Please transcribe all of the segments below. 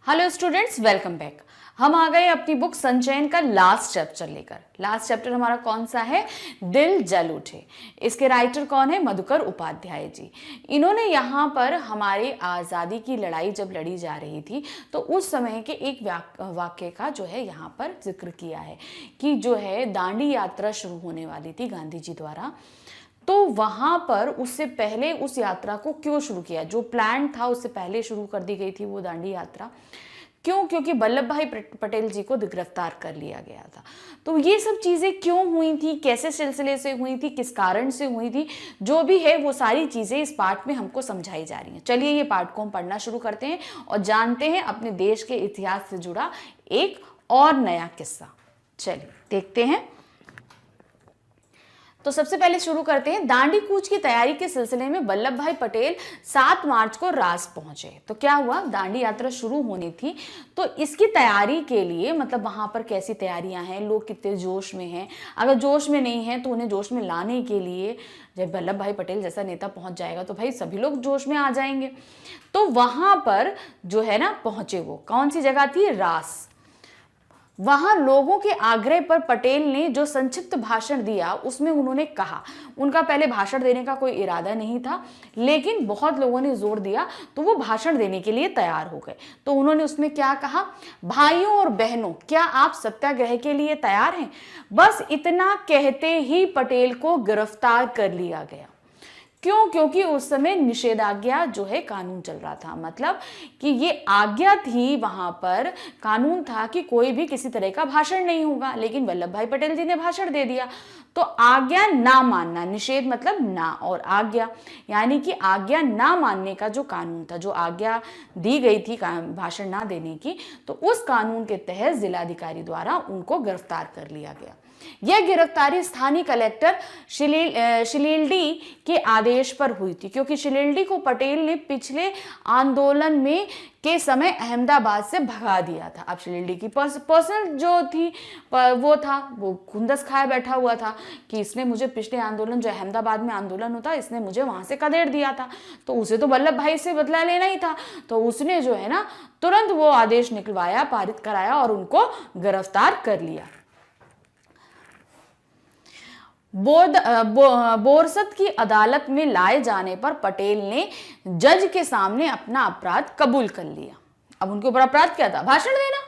Hello students, welcome back. हम आ गए अपनी बुक संचयन का लास्ट चैप्टर लेकर। लास्ट चैप्टर हमारा कौन सा है? दिल जल उठे। इसके राइटर कौन है? मधुकर उपाध्याय जी। इन्होंने यहाँ पर हमारी आज़ादी की लड़ाई जब लड़ी जा रही थी तो उस समय के एक वाक्य का जो है यहाँ पर जिक्र किया है कि जो है दांडी यात्रा शुरू होने वाली थी गांधी जी द्वारा। तो वहां पर उससे पहले उस यात्रा को क्यों शुरू किया? जो प्लान था उससे पहले शुरू कर दी गई थी वो दांडी यात्रा। क्यों? क्योंकि वल्लभ भाई पटेल जी को गिरफ्तार कर लिया गया था। तो ये सब चीज़ें क्यों हुई थी, कैसे सिलसिले से हुई थी, किस कारण से हुई थी, जो भी है वो सारी चीज़ें इस पार्ट में हमको समझाई जा रही हैं। चलिए ये पार्ट को हम पढ़ना शुरू करते हैं और जानते हैं अपने देश के इतिहास से जुड़ा एक और नया किस्सा। चलिए देखते हैं। तो सबसे पहले शुरू करते हैं। दांडी कूच की तैयारी के सिलसिले में वल्लभ भाई पटेल 7 मार्च को रास पहुंचे। तो क्या हुआ? दांडी यात्रा शुरू होनी थी तो इसकी तैयारी के लिए मतलब वहां पर कैसी तैयारियां हैं, लोग कितने जोश में हैं, अगर जोश में नहीं है तो उन्हें जोश में लाने के लिए जब वल्लभ भाई पटेल जैसा नेता पहुंच जाएगा तो भाई सभी लोग जोश में आ जाएंगे। तो वहां पर जो है ना पहुंचे। वो कौन सी जगह थी? रास। वहां लोगों के आग्रह पर पटेल ने जो संक्षिप्त भाषण दिया उसमें उन्होंने कहा, उनका पहले भाषण देने का कोई इरादा नहीं था लेकिन बहुत लोगों ने जोर दिया तो वो भाषण देने के लिए तैयार हो गए। तो उन्होंने उसमें क्या कहा? भाइयों और बहनों, क्या आप सत्याग्रह के लिए तैयार हैं? बस इतना कहते ही पटेल को गिरफ्तार कर लिया गया। क्यों? क्योंकि उस समय निषेधाज्ञा जो है कानून चल रहा था। मतलब कि ये आज्ञा थी, वहां पर कानून था कि कोई भी किसी तरह का भाषण नहीं होगा, लेकिन वल्लभ भाई पटेल जी ने भाषण दे दिया। तो आज्ञा ना मानना, निषेध मतलब ना और आज्ञा, यानी कि आज्ञा ना मानने का जो कानून था, जो आज्ञा दी गई थी भाषण ना देने की, तो उस कानून के तहत जिलाधिकारी द्वारा उनको गिरफ्तार कर लिया गया। यह गिरफ्तारी स्थानीय कलेक्टर शिलील्डी के आदेश पर हुई थी, क्योंकि शिलील्डी को पटेल ने पिछले आंदोलन में के समय अहमदाबाद से भगा दिया था। अब शिलील्डी की पर्सनल जो थी वो खुंदस खाए बैठा हुआ था कि इसने मुझे पिछले आंदोलन, जो अहमदाबाद में आंदोलन होता, इसने मुझे वहां से कदेड़ दिया था, तो उसे तो वल्लभ भाई से बदला लेना ही था। तो उसने जो है ना तुरंत वो आदेश निकलवाया, पारित कराया और उनको गिरफ्तार कर लिया। बोरसद की अदालत में लाए जाने पर पटेल ने जज के सामने अपना अपराध कबूल कर लिया। अब उनके ऊपर अपराध क्या था? भाषण देना।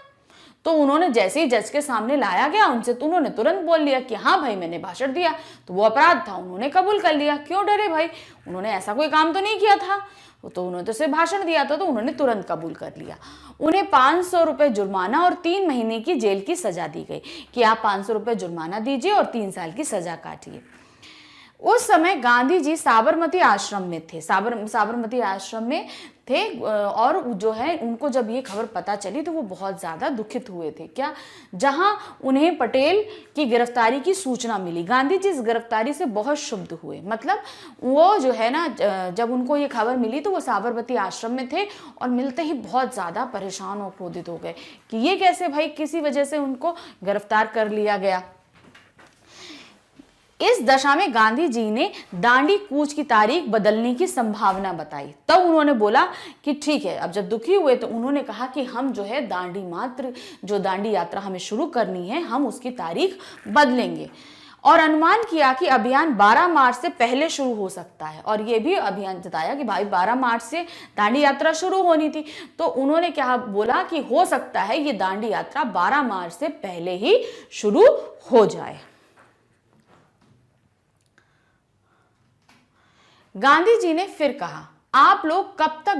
तो उन्होंने जैसे ही जज के सामने लाया गया उनसे, तो उन्होंने तुरंत बोल लिया कि हाँ भाई मैंने भाषण दिया, तो वो अपराध था, उन्होंने कबूल कर लिया। क्यों डरे भाई? उन्होंने ऐसा कोई काम तो नहीं किया था, तो उन्होंने तो सिर्फ भाषण दिया था, तो उन्होंने तुरंत कबूल कर लिया। उन्हें 500 रुपए जुर्माना और 3 महीने की जेल की सजा दी गई कि आप 500 रुपए जुर्माना दीजिए और 3 साल की सजा काटिए। उस समय गांधी जी साबरमती आश्रम में थे, साबरमती आश्रम में थे, और जो है उनको जब ये खबर पता चली तो वो बहुत ज़्यादा दुखित हुए थे। क्या? जहां उन्हें पटेल की गिरफ्तारी की सूचना मिली, गांधी जी इस गिरफ्तारी से बहुत क्षुब्ध हुए। मतलब वो जो है ना, जब उनको ये खबर मिली तो वो साबरमती आश्रम में थे और मिलते ही बहुत ज़्यादा परेशान और क्रोधित हो गए कि ये कैसे भाई, किसी वजह से उनको गिरफ्तार कर लिया गया। इस दशा में गांधी जी ने दांडी कूच की तारीख बदलने की संभावना बताई। तब उन्होंने बोला कि ठीक है। अब जब दुखी हुए तो उन्होंने कहा कि हम जो है जो दांडी यात्रा हमें शुरू करनी है, हम उसकी तारीख बदलेंगे, और अनुमान किया कि अभियान 12 मार्च से पहले शुरू हो सकता है। और ये भी अभियान जताया कि भाई 12 मार्च से दांडी यात्रा शुरू होनी थी, तो उन्होंने क्या बोला कि हो सकता है ये दांडी यात्रा 12 मार्च से पहले ही शुरू हो जाए। गांधी जी ने फिर कहा, आप लोग कब तक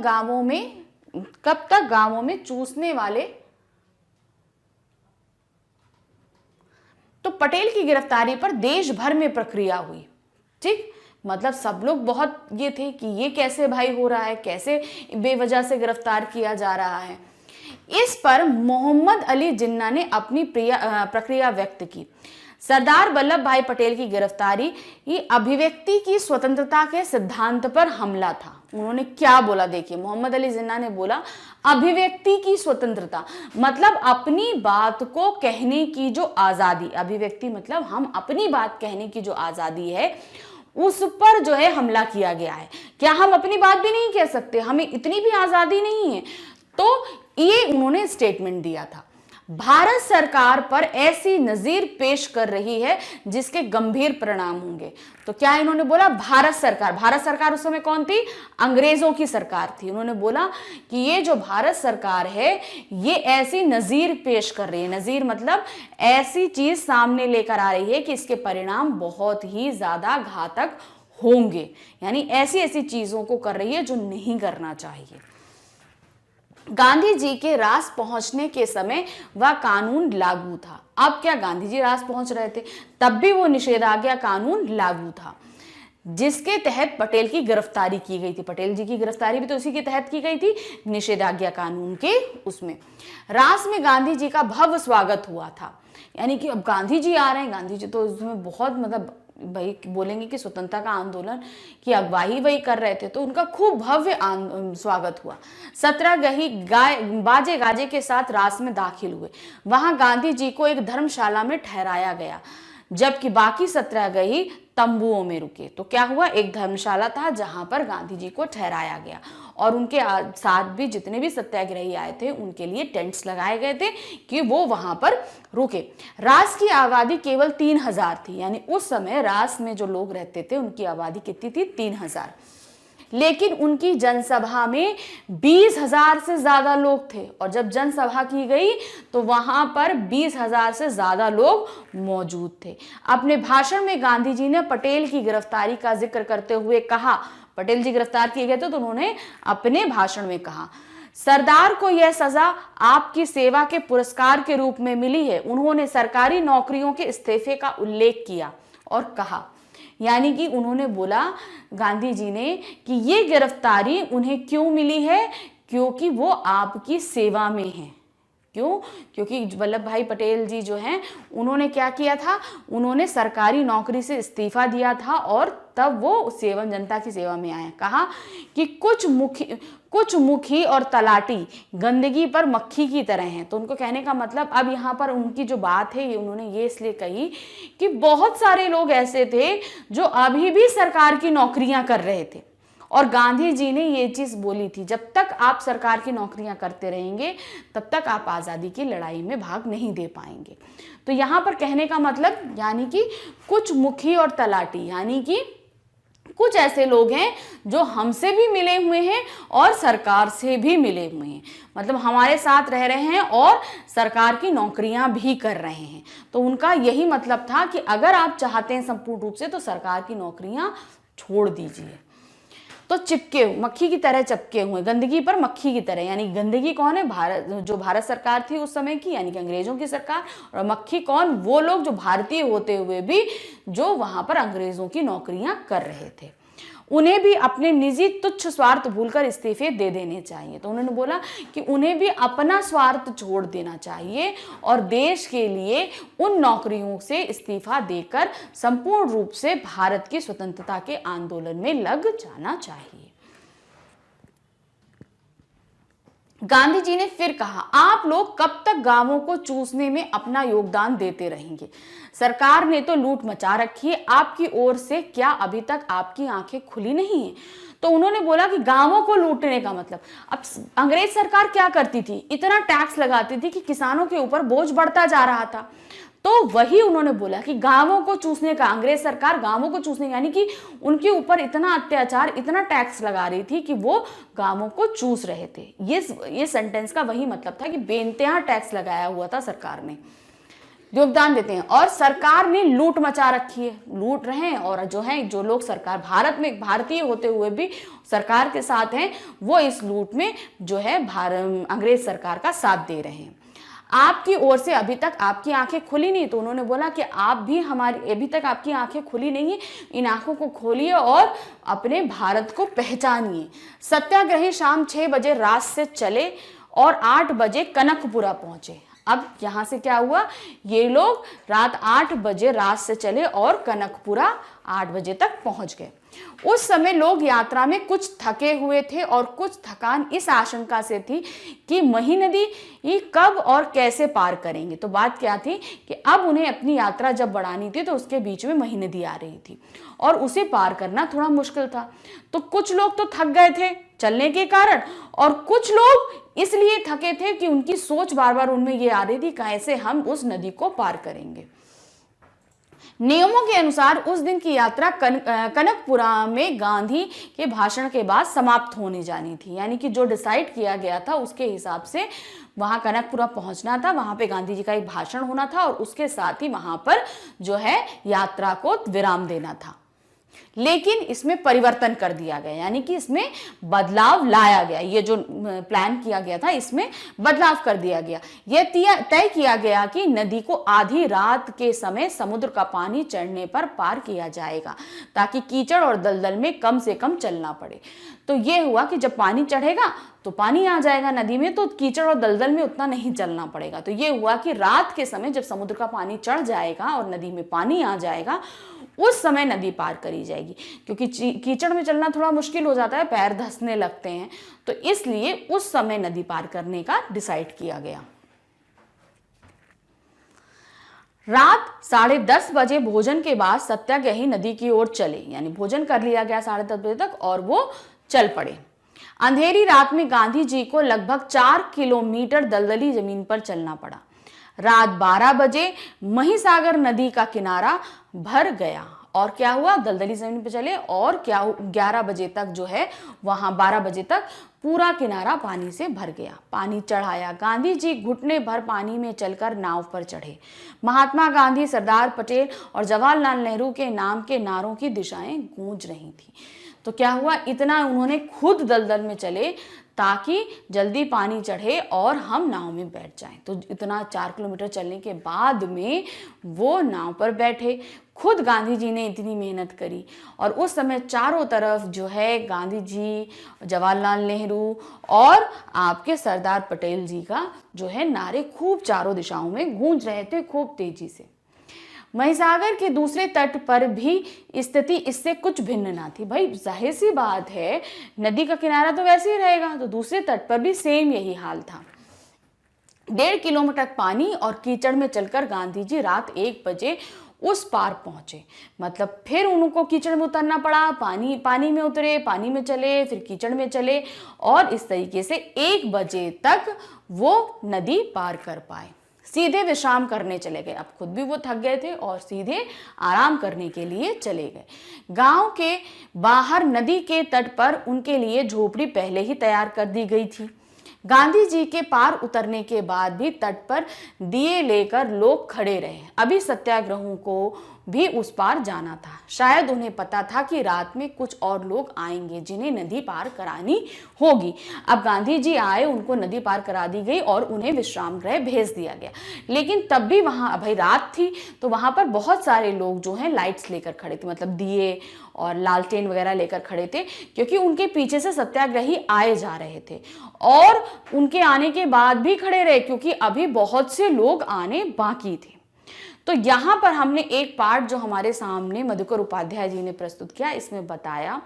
गांवों में चूसने वाले। तो पटेल की गिरफ्तारी पर देश भर में प्रक्रिया हुई। ठीक, मतलब सब लोग बहुत ये थे कि ये कैसे भाई हो रहा है, कैसे बेवजह से गिरफ्तार किया जा रहा है। इस पर मोहम्मद अली जिन्ना ने अपनी प्रक्रिया व्यक्त की। सरदार वल्लभ भाई पटेल की गिरफ्तारी ये अभिव्यक्ति की स्वतंत्रता के सिद्धांत पर हमला था। उन्होंने क्या बोला? देखिए, मोहम्मद अली जिन्ना ने बोला अभिव्यक्ति की स्वतंत्रता, मतलब अपनी बात को कहने की जो आजादी, अभिव्यक्ति मतलब हम अपनी बात कहने की जो आजादी है उस पर जो है हमला किया गया है। क्या हम अपनी बात भी नहीं कह सकते? हमें इतनी भी आजादी नहीं है? तो ये उन्होंने स्टेटमेंट दिया था। भारत सरकार पर ऐसी नजीर पेश कर रही है जिसके गंभीर परिणाम होंगे। तो क्या इन्होंने बोला, भारत सरकार उस समय कौन थी, अंग्रेजों की सरकार थी। उन्होंने बोला कि ये जो भारत सरकार है ये ऐसी नजीर पेश कर रही है, नजीर मतलब ऐसी चीज सामने लेकर आ रही है कि इसके परिणाम बहुत ही ज्यादा घातक होंगे, यानी ऐसी ऐसी चीजों को कर रही है जो नहीं करना चाहिए। गांधी जी के रास पहुंचने के समय वह कानून लागू था। अब क्या गांधी जी रास पहुंच रहे थे, तब भी वो निषेधाज्ञा कानून लागू था, जिसके तहत पटेल की गिरफ्तारी की गई थी। पटेल जी की गिरफ्तारी भी तो उसी के तहत की गई थी, निषेधाज्ञा कानून के उसमें। रास में गांधी जी का भव्य स्वागत हुआ था, यानी कि अब गांधी जी आ रहे हैं, गांधी जी तो उसमें बहुत मतलब भाई बोलेंगे कि स्वतंत्रता का आंदोलन की अगुवाई वही कर रहे थे, तो उनका खूब भव्य स्वागत हुआ। 17 गही बाजे गाजे के साथ रास में दाखिल हुए। वहां गांधी जी को एक धर्मशाला में ठहराया गया, जबकि बाकी 17 गही तंबुओं में रुके। तो क्या हुआ, एक धर्मशाला था जहां पर गांधी जी को ठहराया गया और उनके साथ भी जितने भी सत्याग्रही आए थे उनके लिए टेंट्स लगाए गए थे कि वो वहां पर रुके। रास की आबादी केवल 3000 थी, यानी उस समय रास में जो लोग रहते थे उनकी आबादी कितनी थी, 3000। लेकिन उनकी जनसभा में 20,000 से ज्यादा लोग थे, और जब जनसभा की गई तो वहां पर 20,000 से ज्यादा लोग मौजूद थे। अपने भाषण में गांधी जी ने पटेल की गिरफ्तारी का जिक्र करते हुए कहा, पटेल जी गिरफ्तार किए गए थे तो उन्होंने अपने भाषण में कहा, सरदार को यह सजा आपकी सेवा के पुरस्कार के रूप में मिली है। उन्होंने सरकारी नौकरियों के इस्तीफे का उल्लेख किया और कहा, यानी कि उन्होंने बोला गांधी जी ने कि ये गिरफ्तारी उन्हें क्यों मिली है, क्योंकि वो आपकी सेवा में हैं। क्यों, क्योंकि वल्लभ भाई पटेल जी जो हैं उन्होंने क्या किया था, उन्होंने सरकारी नौकरी से इस्तीफा दिया था और तब वो सेवा जनता की सेवा में आए। कहा कि कुछ मुखी और तलाटी गंदगी पर मक्खी की तरह हैं। तो उनको कहने का मतलब, अब यहाँ पर उनकी जो बात है ये उन्होंने ये इसलिए कही कि बहुत सारे लोग ऐसे थे जो अभी भी सरकार की नौकरियां कर रहे थे, और गांधी जी ने ये चीज बोली थी, जब तक आप सरकार की नौकरियां करते रहेंगे तब तक आप आजादी की लड़ाई में भाग नहीं दे पाएंगे। तो यहां पर कहने का मतलब, यानी कि कुछ मुखी और तलाटी, यानी कि कुछ ऐसे लोग हैं जो हमसे भी मिले हुए हैं और सरकार से भी मिले हुए हैं, मतलब हमारे साथ रह रहे हैं और सरकार की नौकरियां भी कर रहे हैं। तो उनका यही मतलब था कि अगर आप चाहते हैं संपूर्ण रूप से तो सरकार की नौकरियां छोड़ दीजिए। तो चिपके, मक्खी की तरह चिपके हुए, गंदगी पर मक्खी की तरह, यानी गंदगी कौन है, जो भारत सरकार थी उस समय की, यानी कि अंग्रेजों की सरकार, और मक्खी कौन, वो लोग जो भारतीय होते हुए भी जो वहां पर अंग्रेजों की नौकरियां कर रहे थे। उन्हें भी अपने निजी तुच्छ स्वार्थ भूलकर इस्तीफे दे देने चाहिए। तो उन्होंने बोला कि उन्हें भी अपना स्वार्थ छोड़ देना चाहिए और देश के लिए उन नौकरियों से इस्तीफा देकर संपूर्ण रूप से भारत की स्वतंत्रता के आंदोलन में लग जाना चाहिए। गांधी जी ने फिर कहा, आप लोग कब तक गांवों को चूसने में अपना योगदान देते रहेंगे? सरकार ने तो लूट मचा रखी है, आपकी ओर से क्या अभी तक आपकी आंखें खुली नहीं है? तो उन्होंने बोला कि गांवों को लूटने का मतलब, अब अंग्रेज सरकार क्या करती थी, इतना टैक्स लगाती थी कि किसानों के ऊपर बोझ बढ़ता जा रहा था। तो वही उन्होंने बोला कि गांवों को चूसने का, अंग्रेज सरकार गांवों को चूसने, यानी कि उनके ऊपर इतना अत्याचार, इतना टैक्स लगा रही थी कि वो गांवों को चूस रहे थे। ये सेंटेंस का वही मतलब था कि बेइंतहा टैक्स लगाया हुआ था सरकार ने, योगदान देते हैं, और सरकार ने लूट मचा रखी है, लूट रहे हैं, और जो लोग सरकार भारत में भारतीय होते हुए भी सरकार के साथ हैं, वो इस लूट में जो है अंग्रेज सरकार का साथ दे रहे हैं। आपकी ओर से अभी तक आपकी आंखें खुली नहीं। तो उन्होंने बोला कि आप भी हमारी, अभी तक आपकी आंखें खुली नहीं है, इन आंखों को खोलिए और अपने भारत को पहचानिए। सत्याग्रही शाम 6 बजे रात से चले और 8 बजे कनकपुरा पहुंचे। अब यहां से क्या हुआ, ये लोग रात 8 बजे रात से चले और कनकपुरा 8 बजे तक पहुंच गए। उस समय लोग यात्रा में कुछ थके हुए थे और कुछ थकान इस आशंका से थी कि मही नदी ये कब और कैसे पार करेंगे। तो बात क्या थी कि अब उन्हें अपनी यात्रा जब बढ़ानी थी तो उसके बीच में मही नदी आ रही थी और उसे पार करना थोड़ा मुश्किल था। तो कुछ लोग तो थक गए थे चलने के कारण और कुछ लोग इसलिए थके थे कि उनकी सोच बार बार उनमें ये आ रही थी कैसे हम उस नदी को पार करेंगे। नियमों के अनुसार उस दिन की यात्रा कनकपुरा में गांधी के भाषण के बाद समाप्त होने जानी थी, यानी कि जो डिसाइड किया गया था उसके हिसाब से वहां कनकपुरा पहुंचना था, वहां पे गांधी जी का एक भाषण होना था और उसके साथ ही वहां पर जो है यात्रा को विराम देना था। लेकिन इसमें परिवर्तन कर दिया गया, यानी कि इसमें बदलाव लाया गया। ये जो प्लान किया गया था इसमें बदलाव कर दिया गया। यह तय किया गया कि नदी को आधी रात के समय समुद्र का पानी चढ़ने पर पार किया जाएगा ताकि कीचड़ और दलदल में कम से कम चलना पड़े। तो ये हुआ कि जब पानी चढ़ेगा तो पानी आ जाएगा नदी में, तो कीचड़ और दलदल में उतना नहीं चलना पड़ेगा। तो ये हुआ कि रात के समय जब समुद्र का पानी चढ़ जाएगा और नदी में पानी आ जाएगा उस समय नदी पार करी जाएगी, क्योंकि कीचड़ में चलना थोड़ा मुश्किल हो जाता है, पैर धंसने लगते हैं, तो इसलिए उस समय नदी पार करने का डिसाइड किया गया। रात 10:30 बजे भोजन के बाद सत्याग्रही नदी की ओर चले, यानी भोजन कर लिया गया 10:30 बजे तक और वो चल पड़े। अंधेरी रात में गांधी जी को लगभग 4 किलोमीटर दलदली जमीन पर चलना पड़ा। रात 12 बजे महिसागर नदी का किनारा भर गया और क्या हुआ, दलदली जमीन पर चले और क्या 11 बजे तक जो है वहां 12 बजे तक पूरा किनारा पानी से भर गया। पानी चढ़ाया, गांधी जी घुटने भर पानी में चलकर नाव पर चढ़े। महात्मा गांधी, सरदार पटेल और जवाहरलाल नेहरू के नाम के नारों की दिशाएं गूंज रही थी। तो क्या हुआ, इतना उन्होंने खुद दलदल में चले ताकि जल्दी पानी चढ़े और हम नाव में बैठ जाएं। तो इतना 4 किलोमीटर चलने के बाद में वो नाव पर बैठे। खुद गांधी जी ने इतनी मेहनत करी और उस समय चारों तरफ जो है गांधी जी, जवाहरलाल नेहरू और आपके सरदार पटेल जी का जो है नारे खूब चारों दिशाओं में गूंज रहे थे खूब तेजी से। महिसागर के दूसरे तट पर भी स्थिति इससे कुछ भिन्न ना थी। भाई जाहिर सी बात है, नदी का किनारा तो वैसे ही रहेगा, तो दूसरे तट पर भी सेम यही हाल था। 1.5 किलोमीटर पानी और कीचड़ में चलकर गांधी जी रात 1 बजे उस पार पहुंचे। मतलब फिर उनको कीचड़ में उतरना पड़ा, पानी में उतरे, पानी में चले, फिर कीचड़ में चले और इस तरीके से 1 बजे तक वो नदी पार कर पाए। सीधे विश्राम करने चले गए। अब खुद भी वो थक गए थे और सीधे आराम करने के लिए चले गए। गांव के बाहर नदी के तट पर उनके लिए झोपड़ी पहले ही तैयार कर दी गई थी। गांधी जी के पार उतरने के बाद भी तट पर दिए लेकर लोग खड़े रहे। अभी सत्याग्रहियों को भी उस पार जाना था। शायद उन्हें पता था कि रात में कुछ और लोग आएंगे जिन्हें नदी पार करानी होगी। अब गांधी जी आए, उनको नदी पार करा दी गई और उन्हें विश्राम गृह भेज दिया गया। लेकिन तब भी वहां भाई रात थी तो वहां पर बहुत सारे लोग जो हैं लाइट्स लेकर खड़े थे, मतलब दिए और लालटेन वगैरह लेकर खड़े थे, क्योंकि उनके पीछे से सत्याग्रही आए जा रहे थे और उनके आने के बाद भी खड़े रहे क्योंकि अभी बहुत से लोग आने बाकी थे। तो यहाँ पर हमने एक पार्ट जो हमारे सामने मधुकर उपाध्याय जी ने प्रस्तुत किया, इसमें बताया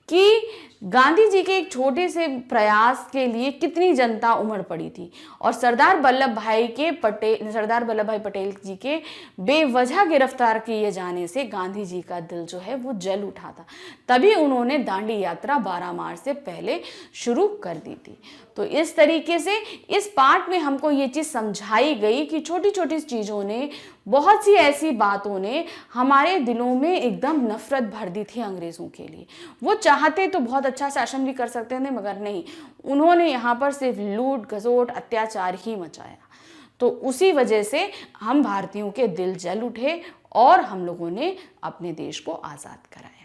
कि गांधी जी के एक छोटे से प्रयास के लिए कितनी जनता उमड़ पड़ी थी और सरदार वल्लभ भाई पटेल जी के बेवजह गिरफ्तार किए जाने से गांधी जी का दिल जो है वो जल उठा था। तभी उन्होंने दांडी यात्रा 12 मार्च से पहले शुरू कर दी थी। तो इस तरीके से इस पार्ट में हमको ये चीज़ समझाई गई कि छोटी छोटी चीज़ों ने, बहुत सी ऐसी बातों ने हमारे दिलों में एकदम नफरत भर दी थी अंग्रेज़ों के लिए। वो चाहते तो बहुत अच्छा शासन भी कर सकते थे, मगर नहीं, उन्होंने यहाँ पर सिर्फ लूट घसोट अत्याचार ही मचाया। तो उसी वजह से हम भारतीयों के दिल जल उठे और हम लोगों ने अपने देश को आज़ाद कराया।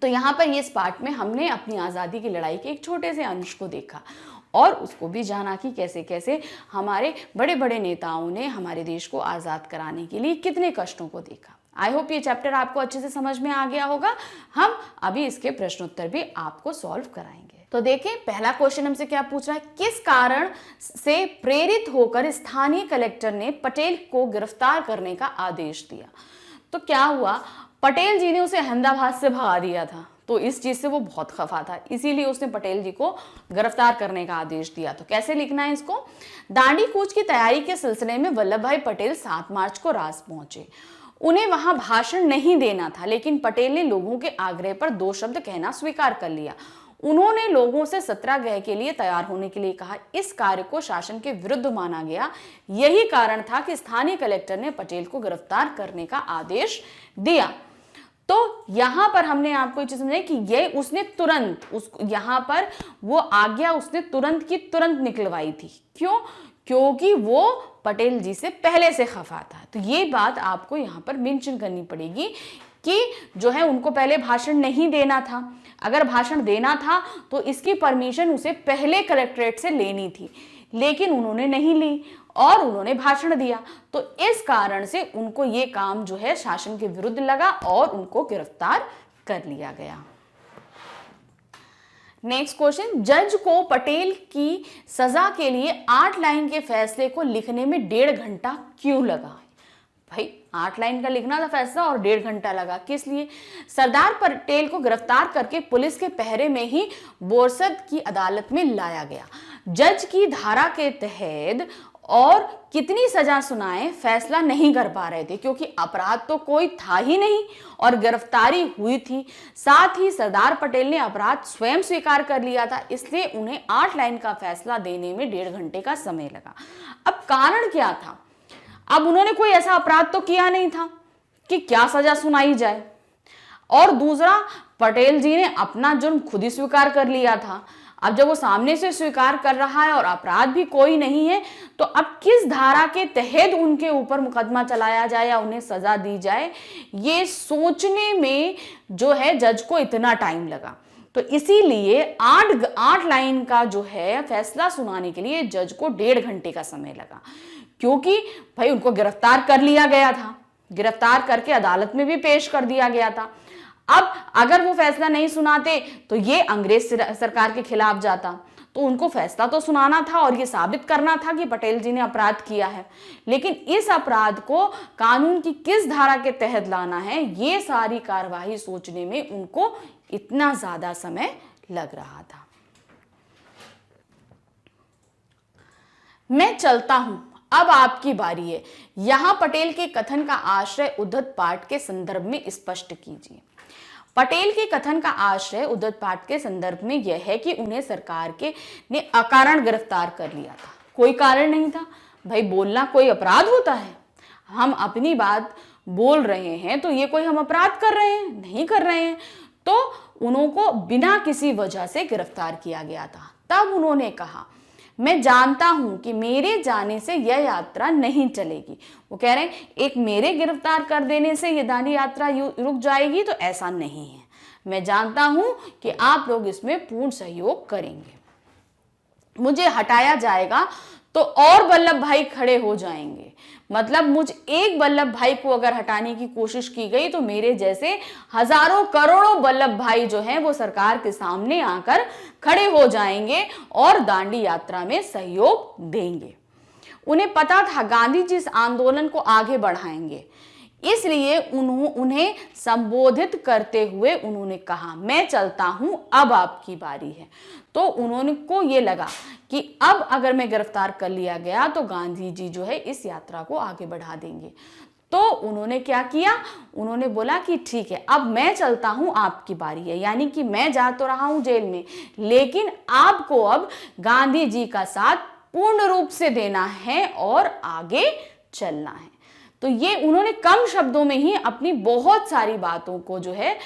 तो यहाँ पर इस पार्ट में हमने अपनी आज़ादी की लड़ाई के एक छोटे से अंश को देखा और उसको भी जाना कि कैसे कैसे हमारे बड़े बड़े नेताओं ने हमारे देश को आज़ाद कराने के लिए कितने कष्टों को देखा। आई होप ये चैप्टर आपको अच्छे से समझ में आ गया होगा। हम अभी इसके प्रश्नोत्तर भी आपको सॉल्व कराएंगे। तो देखिए, पहला क्वेश्चन हमसे क्या पूछ रहा है, किस कारण से प्रेरित होकर स्थानीय कलेक्टर ने पटेल को गिरफ्तार करने का आदेश दिया। तो क्या हुआ, पटेल जी ने उसे अहमदाबाद से भगा दिया था, तो इस चीज से वो बहुत खफा था, इसीलिए उसने पटेल जी को गिरफ्तार करने का आदेश दिया। तो कैसे लिखना है इसको? दांडी कूच की तैयारी के सिलसिले में वल्लभ भाई पटेल 7 मार्च को रास पहुंचे। उन्हें वहां भाषण नहीं देना था, लेकिन पटेल ने लोगों के आग्रह पर 2 शब्द कहना स्वीकार कर लिया। उन्होंने लोगों से सत्याग्रह के लिए तैयार होने के लिए कहा। इस कार्य को शासन के विरुद्ध माना गया। यही कारण था कि स्थानीय कलेक्टर ने पटेल को गिरफ्तार करने का आदेश दिया। तो यहां पर हमने आपको ये चीज समझाई कि ये उसने तुरंत यहां पर वो आज्ञा उसने तुरंत की तुरंत निकलवाई थी। क्यों? क्योंकि वो पटेल जी से पहले से खफा था। तो ये बात आपको यहां पर मेंशन करनी पड़ेगी कि जो है उनको पहले भाषण नहीं देना था। अगर भाषण देना था तो इसकी परमिशन उसे पहले कलेक्ट्रेट से लेनी थी, लेकिन उन्होंने नहीं ली और उन्होंने भाषण दिया। तो इस कारण से उनको ये काम जो है शासन के विरुद्ध लगा और उनको गिरफ्तार कर लिया गया। नेक्स्ट क्वेश्चन, जज को पटेल की सजा के लिए 8 लाइन के फैसले को लिखने में 1.5 घंटा क्यों लगा? भाई 8 लाइन का लिखना था फैसला और 1.5 घंटा लगा, किस लिए? सरदार पटेल को गिरफ्तार करके पुलिस के पहरे में ही बोरसद की अदालत में लाया गया। जज की धारा के तहत और कितनी सजा सुनाए फैसला नहीं कर पा रहे थे, क्योंकि अपराध तो कोई था ही नहीं और गिरफ्तारी हुई थी। साथ ही सरदार पटेल ने अपराध स्वयं स्वीकार कर लिया था, इसलिए उन्हें 8 लाइन का फैसला देने में 1.5 घंटे का समय लगा। अब कारण क्या था? अब उन्होंने कोई ऐसा अपराध तो किया नहीं था कि क्या सजा सुनाई जाए, और दूसरा पटेल जी ने अपना जुर्म खुद ही स्वीकार कर लिया था। अब जब वो सामने से स्वीकार कर रहा है और अपराध भी कोई नहीं है, तो अब किस धारा के तहत उनके ऊपर मुकदमा चलाया जाए या उन्हें सजा दी जाए, ये सोचने में जो है जज को इतना टाइम लगा। तो इसीलिए 8 लाइन का जो है फैसला सुनाने के लिए जज को 1.5 घंटे का समय लगा, क्योंकि भाई उनको गिरफ्तार कर लिया गया था, गिरफ्तार करके अदालत में भी पेश कर दिया गया था। अब अगर वो फैसला नहीं सुनाते तो ये अंग्रेज सरकार के खिलाफ जाता, तो उनको फैसला तो सुनाना था और ये साबित करना था कि पटेल जी ने अपराध किया है, लेकिन इस अपराध को कानून की किस धारा के तहत लाना है, ये सारी कार्यवाही सोचने में उनको इतना ज्यादा समय लग रहा था। मैं चलता हूं, अब आपकी बारी है। यहां पटेल के कथन का आश्रय उद्धत पाठ के संदर्भ में स्पष्ट कीजिए। पटेल के कथन का आश्रय उद्धत पाठ के संदर्भ में यह है कि उन्हें सरकार के ने अकारण गिरफ्तार कर लिया था, कोई कारण नहीं था। भाई बोलना कोई अपराध होता है? हम अपनी बात बोल रहे हैं तो ये कोई हम अपराध कर रहे हैं? नहीं कर रहे हैं। तो उनको बिना किसी वजह से गिरफ्तार किया गया था। तब उन्होंने कहा, मैं जानता हूं कि मेरे जाने से यह यात्रा नहीं चलेगी। वो कह रहे हैं एक मेरे गिरफ्तार कर देने से यह दांडी यात्रा रुक जाएगी, तो ऐसा नहीं है। मैं जानता हूं कि आप लोग इसमें पूर्ण सहयोग करेंगे। मुझे हटाया जाएगा तो और वल्लभ भाई खड़े हो जाएंगे। मतलब मुझ एक वल्लभ भाई को अगर हटाने की कोशिश की गई तो मेरे जैसे हजारों करोड़ों वल्लभ भाई जो हैं वो सरकार के सामने आकर खड़े हो जाएंगे और दांडी यात्रा में सहयोग देंगे। उन्हें पता था गांधी जी इस आंदोलन को आगे बढ़ाएंगे, इसलिए उन्हें संबोधित करते हुए उन्होंने कहा, मैं चलता हूं, अब आपकी बारी है। तो उन्होंने को ये लगा कि अब अगर मैं गिरफ्तार कर लिया गया तो गांधी जी जो है इस यात्रा को आगे बढ़ा देंगे। तो उन्होंने क्या किया? उन्होंने बोला कि ठीक है, अब मैं चलता हूं, आपकी बारी है। यानी कि मैं जा तो रहा हूं जेल में, लेकिन आपको अब गांधी जी का साथ पूर्ण रूप से देना है और आगे चलना है। तो ये उन्होंने कम शब्दों में ही अपनी बहुत सारी बातों को जो है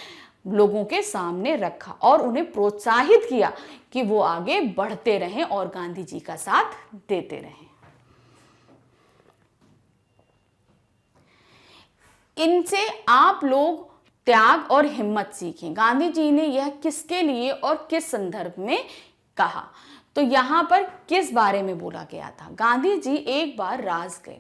लोगों के सामने रखा और उन्हें प्रोत्साहित किया कि वो आगे बढ़ते रहें और गांधी जी का साथ देते रहें। इनसे आप लोग त्याग और हिम्मत सीखें। गांधी जी ने यह किसके लिए और किस संदर्भ में कहा? तो यहां पर किस बारे में बोला गया था? गांधी जी एक बार राज गए,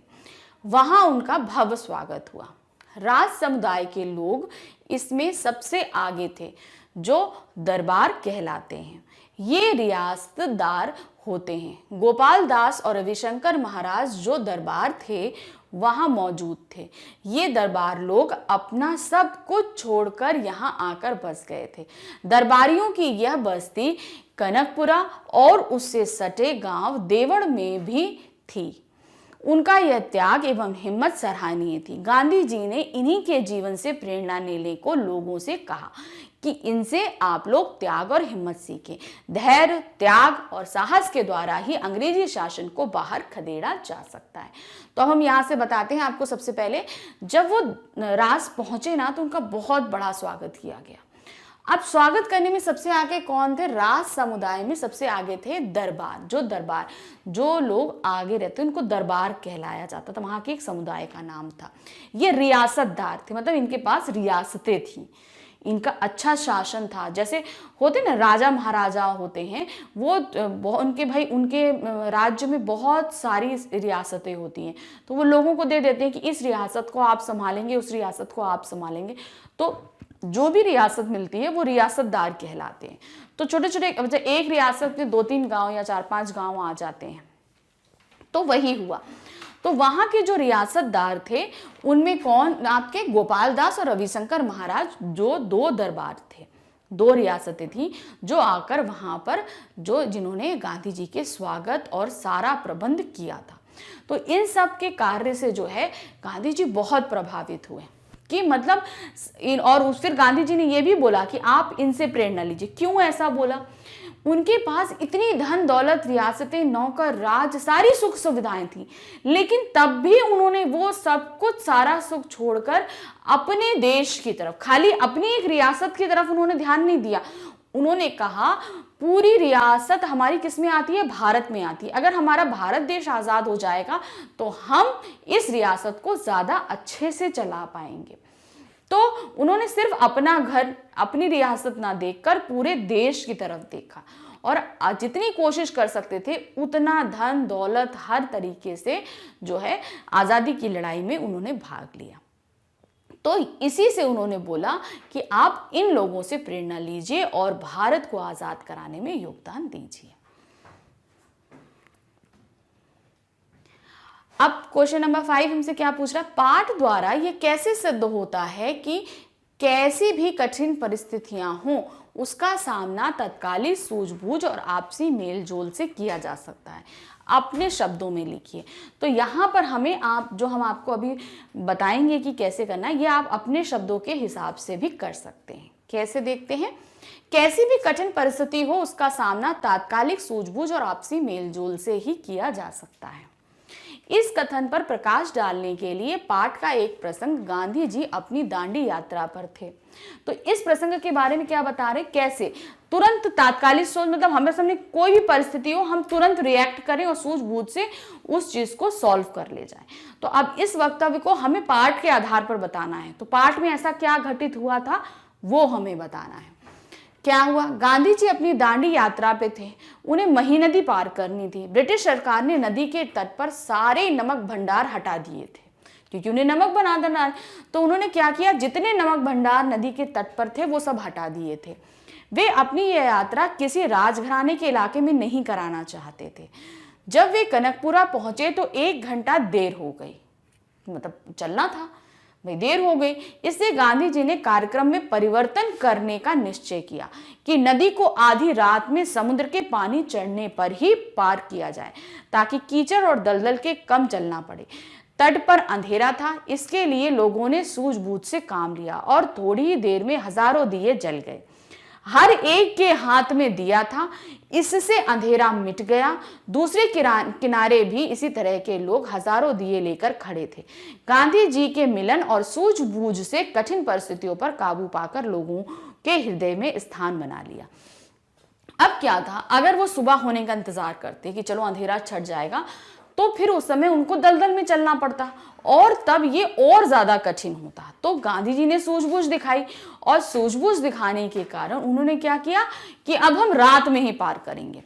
वहां उनका भव्य स्वागत हुआ। राज समुदाय के लोग इसमें सबसे आगे थे, जो दरबार कहलाते हैं। ये रियासतदार होते हैं। गोपाल दास और रविशंकर महाराज जो दरबार थे वहां मौजूद थे। ये दरबार लोग अपना सब कुछ छोड़कर यहाँ आकर बस गए थे। दरबारियों की यह बस्ती कनकपुरा और उससे सटे गांव देवड़ में भी थी। उनका यह त्याग एवं हिम्मत सराहनीय थी। गांधी जी ने इन्हीं के जीवन से प्रेरणा लेने को लोगों से कहा कि इनसे आप लोग त्याग और हिम्मत सीखें। धैर्य, त्याग और साहस के द्वारा ही अंग्रेजी शासन को बाहर खदेड़ा जा सकता है। तो हम यहाँ से बताते हैं आपको, सबसे पहले जब वो रास पहुंचे ना तो उनका बहुत बड़ा स्वागत किया गया। अब स्वागत करने में सबसे आगे कौन थे? रास समुदाय में सबसे आगे थे दरबार। जो लोग आगे रहते उनको दरबार कहलाया जाता था, वहां के एक समुदाय का नाम था। ये रियासतदार थे, मतलब इनके पास रियासतें थी, इनका अच्छा शासन था। जैसे होते ना राजा महाराजा होते हैं, वो उनके राज्य में बहुत सारी रियासतें होती हैं, तो वो लोगों को दे देते हैं कि इस रियासत को आप संभालेंगे, उस रियासत को आप संभालेंगे। तो जो भी रियासत मिलती है वो रियासतदार कहलाते हैं। तो छोटे छोटे एक रियासत में 2-3 गांव या 4-5 गांव आ जाते हैं, तो वही हुआ। तो वहां के जो रियासतदार थे उनमें कौन? आपके गोपाल दास और रविशंकर महाराज, जो 2 दरबार थे, 2 रियासतें थी जो आकर वहां पर जिन्होंने गांधी जी के स्वागत और सारा प्रबंध किया था। तो इन सब के कार्य से जो है गांधी जी बहुत प्रभावित हुए कि मतलब और फिर गांधी जी ने यह भी बोला कि आप इनसे प्रेरणा लीजिए। क्यों ऐसा बोला? उनके पास इतनी धन दौलत, रियासतें, नौकर, राज, सारी सुख सुविधाएं थी, लेकिन तब भी उन्होंने वो सब कुछ, सारा सुख छोड़कर अपने देश की तरफ, खाली अपनी एक रियासत की तरफ उन्होंने ध्यान नहीं दिया। उन्होंने कहा पूरी रियासत हमारी किस में आती है? भारत में आती है। अगर हमारा भारत देश आजाद हो जाएगा तो हम इस रियासत को ज्यादा अच्छे से चला पाएंगे। तो उन्होंने सिर्फ अपना घर, अपनी रियासत ना देखकर पूरे देश की तरफ देखा और जितनी कोशिश कर सकते थे उतना धन दौलत हर तरीके से जो है आजादी की लड़ाई में उन्होंने भाग लिया। तो इसी से उन्होंने बोला कि आप इन लोगों से प्रेरणा लीजिए और भारत को आजाद कराने में योगदान दीजिए। अब क्वेश्चन नंबर 5 हमसे क्या पूछ रहा है? पाठ द्वारा ये कैसे सिद्ध होता है कि कैसी भी कठिन परिस्थितियां हों उसका सामना तत्कालीन सूझबूझ और आपसी मेलजोल से किया जा सकता है? अपने शब्दों में लिखिए। तो यहाँ पर हम आपको अभी बताएंगे कि कैसे करना है, ये आप अपने शब्दों के हिसाब से भी कर सकते हैं। कैसे देखते हैं? कैसी भी कठिन परिस्थिति हो उसका सामना तात्कालिक सूझबूझ और आपसी मेलजोल से ही किया जा सकता है। इस कथन पर प्रकाश डालने के लिए पाठ का एक प्रसंग, गांधी जी अपनी दांडी यात्रा पर थे। तो इस प्रसंग के बारे में क्या बता रहे? कैसे तुरंत तात्कालिक सोच, मतलब हमें सामने कोई भी परिस्थिति हो हम तुरंत रिएक्ट करें और सूझबूझ से उस चीज को सॉल्व कर ले जाएं। तो अब इस वक्तव्य को हमें पाठ के आधार पर बताना है। तो पाठ में ऐसा क्या घटित हुआ था वो हमें बताना है। क्या हुआ? गांधी जी अपनी दांडी यात्रा पे थे, उन्हें मही नदी पार करनी थी। ब्रिटिश सरकार ने नदी के तट पर सारे नमक भंडार हटा दिए थे क्योंकि उन्हें नमक बना देना है। तो उन्होंने क्या किया? जितने नमक भंडार नदी के तट पर थे वो सब हटा दिए थे। वे अपनी यह यात्रा किसी राजघराने के इलाके में नहीं कराना चाहते थे। जब वे कनकपुरा पहुंचे तो 1 घंटा देर हो गई, मतलब चलना था भाई, देर हो गई। इससे गांधी जी ने कार्यक्रम में परिवर्तन करने का निश्चय किया कि नदी को आधी रात में समुद्र के पानी चढ़ने पर ही पार किया जाए ताकि कीचड़ और दलदल के कम चलना पड़े। तट पर अंधेरा था, इसके लिए लोगों ने सूझबूझ से काम लिया और थोड़ी ही देर में हजारों दिए जल गए। हर एक के हाथ में दिया था, इससे अंधेरा मिट गया। दूसरे किनारे भी इसी तरह के लोग हजारों दिए लेकर खड़े थे। गांधी जी के मिलन और सूझबूझ से कठिन परिस्थितियों पर काबू पाकर लोगों के हृदय में स्थान बना लिया। अब क्या था, अगर वो सुबह होने का इंतजार करते कि चलो अंधेरा छट जाएगा, तो फिर उस समय उनको दलदल में चलना पड़ता और तब ये और ज्यादा कठिन होता। तो गांधी जी ने सूझबूझ दिखाई और सूझबूझ दिखाने के कारण उन्होंने क्या किया कि अब हम रात में ही पार करेंगे।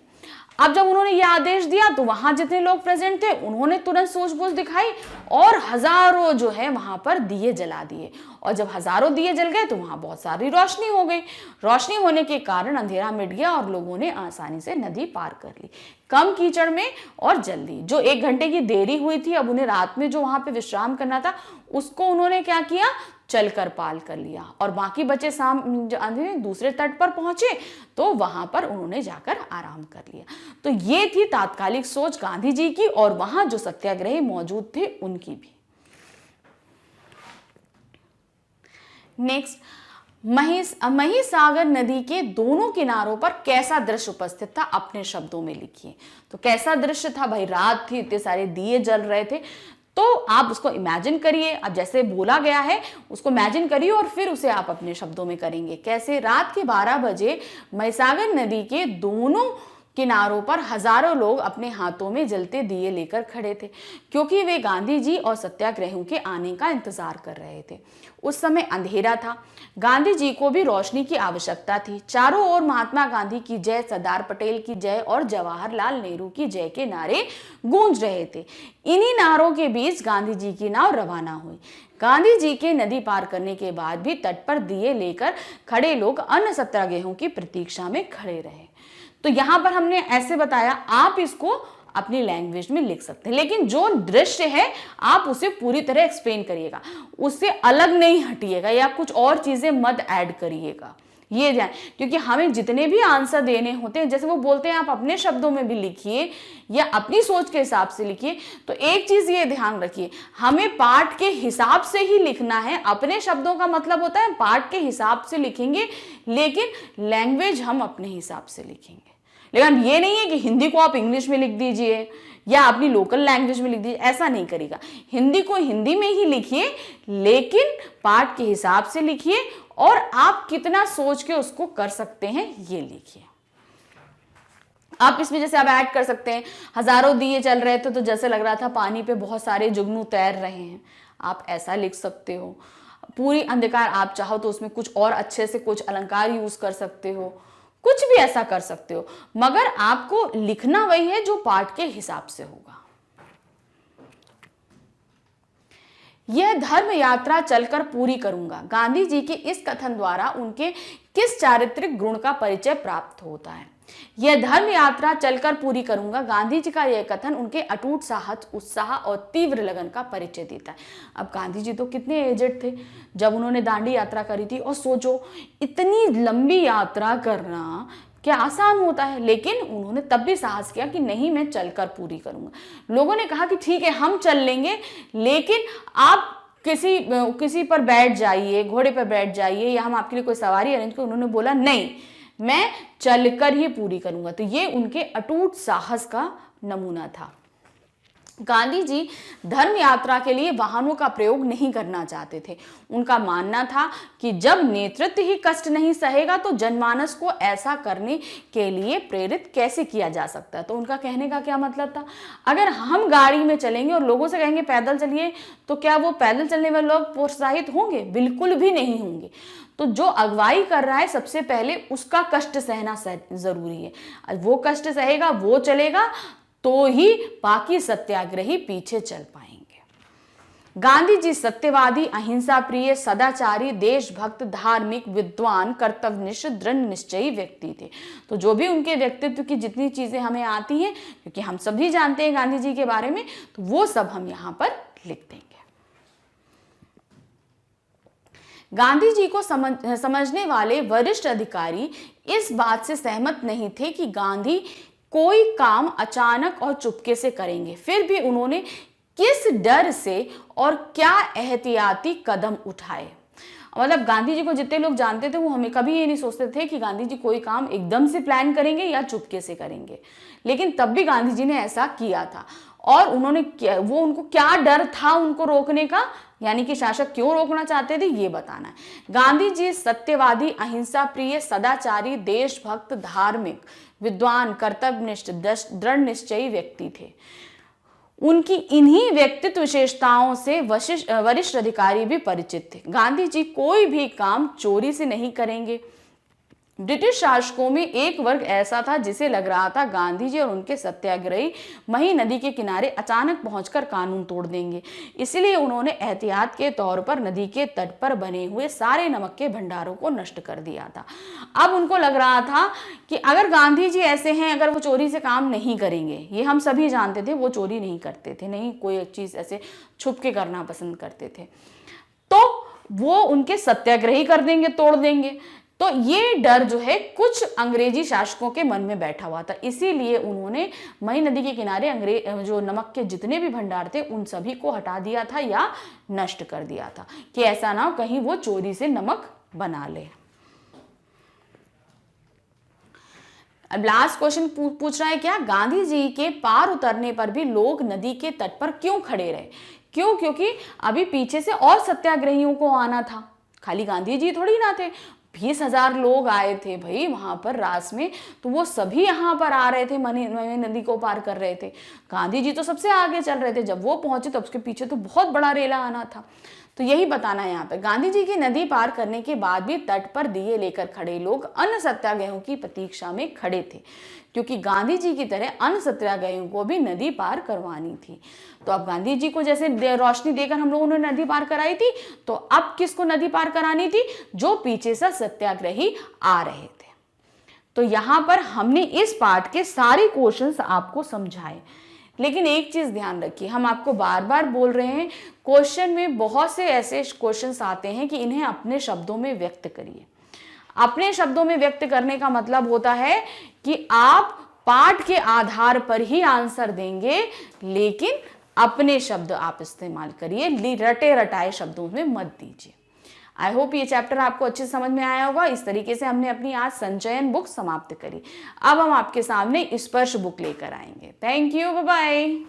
अब जब उन्होंने यह आदेश दिया तो वहां जितने लोग प्रेजेंट थे उन्होंने तुरंत सूझबूझ दिखाई और हजारों जो है वहां पर दिए जला दिए। और जब हजारों दिए जल गए तो वहां बहुत सारी रोशनी हो गई। रोशनी होने के कारण अंधेरा मिट गया और लोगों ने आसानी से नदी पार कर ली, कम कीचड़ में और जल्दी। जो 1 घंटे की देरी हुई थी, अब उन्हें रात में जो वहां पे विश्राम करना था उसको उन्होंने क्या किया, चलकर पार कर लिया। और बाकी बचे दूसरे तट पर पहुंचे तो वहां पर उन्होंने जाकर आराम कर लिया। तो ये थी तात्कालिक सोच गांधी जी की और वहां जो सत्याग्रही मौजूद थे उनकी भी। नेक्स्ट, महिसागर नदी के दोनों किनारों पर कैसा दृश्य उपस्थित था, अपने शब्दों में लिखिए। तो कैसा दृश्य था भाई, रात थी, इतने सारे दिए जल रहे थे, तो आप उसको इमेजिन करिए। अब जैसे बोला गया है उसको इमेजिन करिए और फिर उसे आप अपने शब्दों में करेंगे। कैसे, रात के 12 बजे महिसागर नदी के दोनों किनारों पर हजारों लोग अपने हाथों में जलते दिए लेकर खड़े थे, क्योंकि वे गांधी जी और सत्याग्रहियों के आने का इंतजार कर रहे थे। उस समय अंधेरा था, गांधी जी को भी रोशनी की आवश्यकता थी। चारों ओर महात्मा गांधी की जय, सरदार पटेल की जय और जवाहरलाल नेहरू की जय के नारे गूंज रहे थे। इन्हीं नारों के बीच गांधी जी की नाव रवाना हुई। गांधी जी के नदी पार करने के बाद भी तट पर दिए लेकर खड़े लोग अन्य सत्याग्रहियों की प्रतीक्षा में खड़े रहे। तो यहां पर हमने ऐसे बताया, आप इसको अपनी लैंग्वेज में लिख सकते हैं, लेकिन जो दृश्य है आप उसे पूरी तरह एक्सप्लेन करिएगा, उससे अलग नहीं हटिएगा या कुछ और चीजें मत ऐड करिएगा, ये ध्यान। क्योंकि हमें जितने भी आंसर देने होते हैं, जैसे वो बोलते हैं आप अपने शब्दों में भी लिखिए या अपनी सोच के हिसाब से लिखिए, तो एक चीज ये ध्यान रखिए, हमें पाठ के हिसाब से ही लिखना है। अपने शब्दों का मतलब होता है पाठ के हिसाब से लिखेंगे, लेकिन लैंग्वेज हम अपने हिसाब से लिखेंगे। लेकिन ये नहीं है कि हिंदी को आप इंग्लिश में लिख दीजिए या अपनी लोकल लैंग्वेज में लिख दीजिए, ऐसा नहीं करेगा। हिंदी को हिंदी में ही लिखिए, लेकिन पाठ के हिसाब से लिखिए और आप कितना सोच के उसको कर सकते हैं ये लिखिए। आप इसमें जैसे आप ऐड कर सकते हैं, हजारों दिए जल रहे थे तो जैसे लग रहा था पानी पे बहुत सारे जुगनू तैर रहे हैं, आप ऐसा लिख सकते हो। पूरी अंधकार, आप चाहो तो उसमें कुछ और अच्छे से कुछ अलंकार यूज कर सकते हो, कुछ भी ऐसा कर सकते हो, मगर आपको लिखना वही है जो पाठ के हिसाब से होगा। यह धर्म यात्रा चलकर पूरी करूंगा, गांधी जी के इस कथन द्वारा उनके किस चारित्रिक गुण का परिचय प्राप्त होता है। यह धर्म यात्रा चलकर पूरी करूंगा, गांधी जी का यह कथन उनके अटूट साहस, उत्साह और तीव्र लगन का परिचय देता है। अब गांधी जी तो कितने एजेड थे जब उन्होंने दांडी यात्रा करी थी, और सोचो इतनी लंबी यात्रा करना क्या आसान होता है, लेकिन उन्होंने तब भी साहस किया कि नहीं, मैं चलकर पूरी करूंगा। लोगों ने कहा कि ठीक है हम चल लेंगे, लेकिन आप किसी पर बैठ जाइए, घोड़े पर बैठ जाइए, या हम आपके लिए कोई सवारी अरेंज करें। उन्होंने बोला नहीं, मैं चलकर ही पूरी करूंगा। तो ये उनके अटूट साहस का नमूना था। गांधी जी धर्म यात्रा के लिए वाहनों का प्रयोग नहीं करना चाहते थे। उनका मानना था कि जब नेतृत्व ही कष्ट नहीं सहेगा तो जनमानस को ऐसा करने के लिए प्रेरित कैसे किया जा सकता है। तो उनका कहने का क्या मतलब था, अगर हम गाड़ी में चलेंगे और लोगों से कहेंगे पैदल चलिए, तो क्या वो पैदल चलने वाले लोग प्रोत्साहित होंगे? बिल्कुल भी नहीं होंगे। तो जो अगुवाई कर रहा है सबसे पहले उसका कष्ट सहना जरूरी है। वो कष्ट सहेगा, वो चलेगा, तो ही बाकी सत्याग्रही पीछे चल पाएंगे। गांधी जी सत्यवादी, अहिंसा प्रिय, सदाचारी, देशभक्त, धार्मिक, विद्वान, कर्तव्यनिष्ठ, दृढ़ निश्चयी व्यक्ति थे। तो जो भी उनके व्यक्तित्व की जितनी चीजें हमें आती हैं, क्योंकि हम सभी जानते हैं गांधी जी के बारे में, तो वो सब हम यहां पर लिख देंगे। गांधी जी को समझने वाले वरिष्ठ अधिकारी इस बात से सहमत नहीं थे कि गांधी कोई काम अचानक और चुपके से करेंगे। फिर भी उन्होंने किस डर से और क्या एहतियाती कदम उठाए। मतलब गांधी जी को जितने लोग जानते थे वो हमें कभी ये नहीं सोचते थे कि गांधी जी कोई काम एकदम से प्लान करेंगे या चुपके से करेंगे, लेकिन तब भी गांधी जी ने ऐसा किया था। और उनको क्या डर था उनको रोकने का, यानी कि शासक क्यों रोकना चाहते थे, ये बताना है। गांधी जी सत्यवादी, अहिंसा प्रिय, सदाचारी, देशभक्त, धार्मिक, विद्वान, कर्तव्यनिष्ठ, दृढ़ निश्चयी व्यक्ति थे। उनकी इन्हीं व्यक्तित्व विशेषताओं से वरिष्ठ अधिकारी भी परिचित थे। गांधी जी कोई भी काम चोरी से नहीं करेंगे, ब्रिटिश शासकों में एक वर्ग ऐसा था जिसे लग रहा था गांधी जी और उनके सत्याग्रही मही नदी के किनारे अचानक पहुंचकर कानून तोड़ देंगे। इसलिए उन्होंने एहतियात के तौर पर नदी के तट पर बने हुए सारे नमक के भंडारों को नष्ट कर दिया था। अब उनको लग रहा था कि अगर गांधी जी ऐसे हैं, अगर वो चोरी से काम नहीं करेंगे, ये हम सभी जानते थे, वो चोरी नहीं करते थे, नहीं कोई चीज ऐसे छुप के करना पसंद करते थे, तो वो उनके सत्याग्रही कर देंगे, तोड़ देंगे। तो ये डर जो है कुछ अंग्रेजी शासकों के मन में बैठा हुआ था, इसीलिए उन्होंने मई नदी के किनारे जो नमक के जितने भी भंडार थे उन सभी को हटा दिया था या नष्ट कर दिया था, कि ऐसा ना हो कहीं वो चोरी से नमक बना ले। अब लास्ट क्वेश्चन पूछ रहा है क्या, गांधी जी के पार उतरने पर भी लोग नदी के तट पर क्यों खड़े रहे? क्यों? क्योंकि अभी पीछे से और सत्याग्रहियों को आना था, खाली गांधी जी थोड़ी ना थे, 20,000 लोग आए थे भाई वहां पर रास में, तो वो सभी यहाँ पर आ रहे थे, मनी नदी को पार कर रहे थे। गांधी जी तो सबसे आगे चल रहे थे, जब वो पहुंचे तो उसके पीछे तो बहुत बड़ा रेला आना था। तो यही बताना है यहाँ पे, गांधी जी की नदी पार करने के बाद भी तट पर दिए लेकर खड़े लोग अन्य सत्याग्रहियों की प्रतीक्षा में खड़े थे, क्योंकि गांधी जी की तरह अन्य सत्याग्रहियों को भी नदी पार करवानी थी। तो अब गांधी जी को जैसे रोशनी देकर हम लोगों ने नदी पार कराई थी, तो अब किसको नदी पार करानी थी? जो पीछे से सत्याग्रही आ रहे थे। तो यहां पर हमने इस पार्ट के सारे क्वेश्चंस आपको समझाए, लेकिन एक चीज ध्यान रखिए, हम आपको बार बार बोल रहे हैं, क्वेश्चन में बहुत से ऐसे क्वेश्चंस आते हैं कि इन्हें अपने शब्दों में व्यक्त करिए। अपने शब्दों में व्यक्त करने का मतलब होता है कि आप पाठ के आधार पर ही आंसर देंगे, लेकिन अपने शब्द आप इस्तेमाल करिए, रटे रटाए शब्दों में मत दीजिए। आई होप ये चैप्टर आपको अच्छे समझ में आया होगा। इस तरीके से हमने अपनी आज संचयन बुक समाप्त करी। अब हम आपके सामने स्पर्श बुक लेकर आएंगे। Thank you, bye bye.